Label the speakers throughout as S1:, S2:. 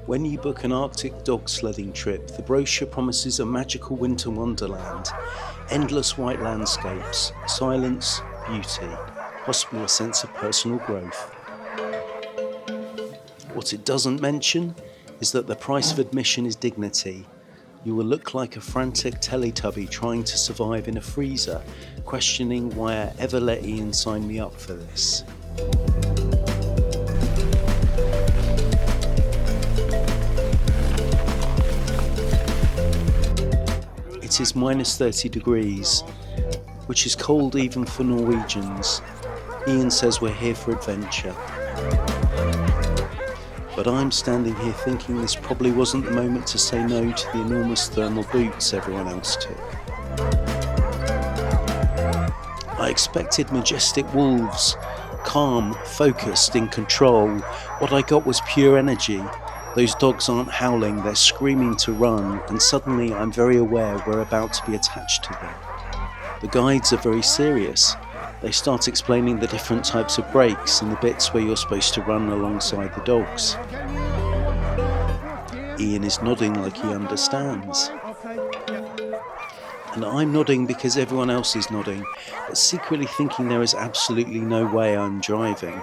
S1: When you book an Arctic dog sledding trip, the brochure promises a magical winter wonderland, endless white landscapes, silence, beauty, possibly a sense of personal growth. What it doesn't mention is that the price of admission is dignity. You will look like a frantic Teletubby trying to survive in a freezer, questioning why I ever let Ian sign me up for this. It is minus 30 degrees, which is cold even for Norwegians. Ian says we're here for adventure. But I'm standing here thinking this probably wasn't the moment to say no to the enormous thermal boots everyone else took. I expected majestic wolves, calm, focused, in control. What I got was pure energy. Those dogs aren't howling, they're screaming to run, and suddenly I'm very aware we're about to be attached to them. The guides are very serious. They start explaining the different types of brakes and the bits where you're supposed to run alongside the dogs. Ian is nodding like he understands. And I'm nodding because everyone else is nodding, but secretly thinking there is absolutely no way I'm driving.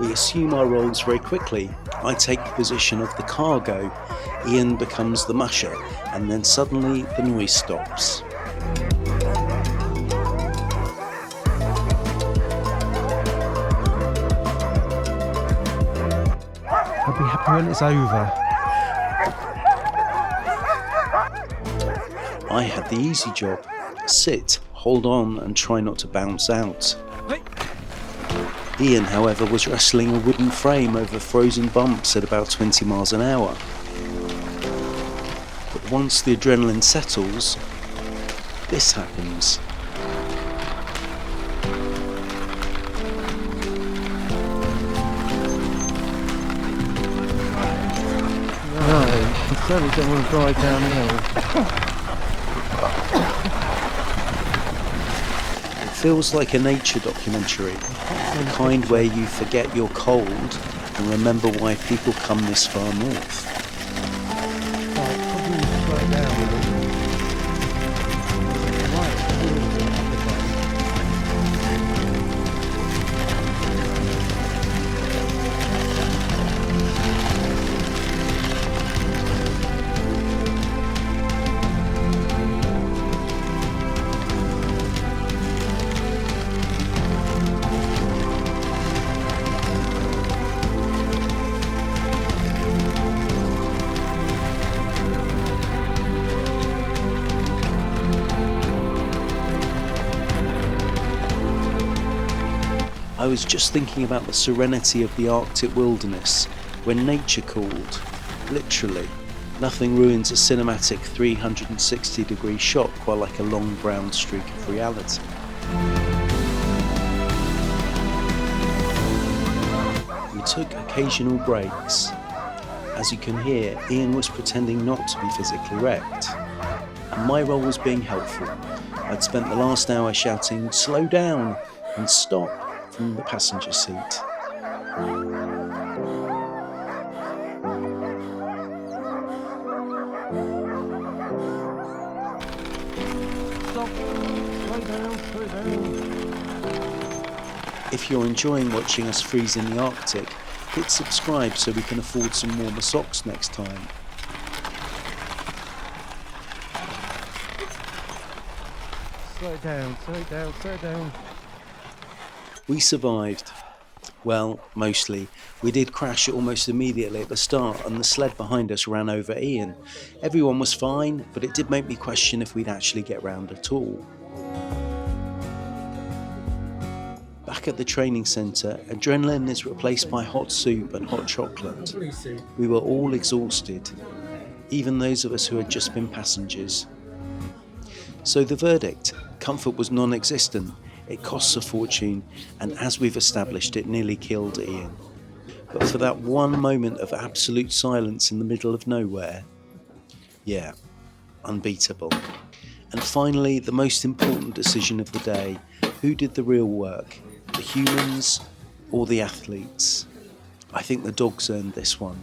S1: We assume our roles very quickly. I take the position of the cargo, Ian becomes the musher, and then suddenly the noise stops.
S2: I'll be happy when it's over.
S1: I had the easy job. Sit, hold on, and try not to bounce out. Ian, however, was wrestling a wooden frame over frozen bumps at about 20 miles an hour. But once the adrenaline settles, this happens.
S2: No, you certainly don't want to drive downhill.
S1: It feels like a nature documentary, the kind where you forget you're cold and remember why people come this far north. I was just thinking about the serenity of the Arctic wilderness when nature called, literally. Nothing ruins a cinematic 360-degree shot quite like a long brown streak of reality. We took occasional breaks. As you can hear, Ian was pretending not to be physically wrecked, and my role was being helpful. I'd spent the last hour shouting, "Slow down" and "Stop" from the passenger seat. If you're enjoying watching us freeze in the Arctic, hit subscribe so we can afford some warmer socks next time.
S2: Slow down, slow down, slow down.
S1: We survived. Well, mostly. We did crash almost immediately at the start and the sled behind us ran over Ian. Everyone was fine, but it did make me question if we'd actually get round at all. Back at the training centre, adrenaline is replaced by hot soup and hot chocolate. We were all exhausted, even those of us who had just been passengers. So the verdict, comfort was non-existent. It costs a fortune, and as we've established, it nearly killed Ian. But for that one moment of absolute silence in the middle of nowhere, yeah, unbeatable. And finally, the most important decision of the day, Who did the real work? The humans or the athletes? I think the dogs earned this one.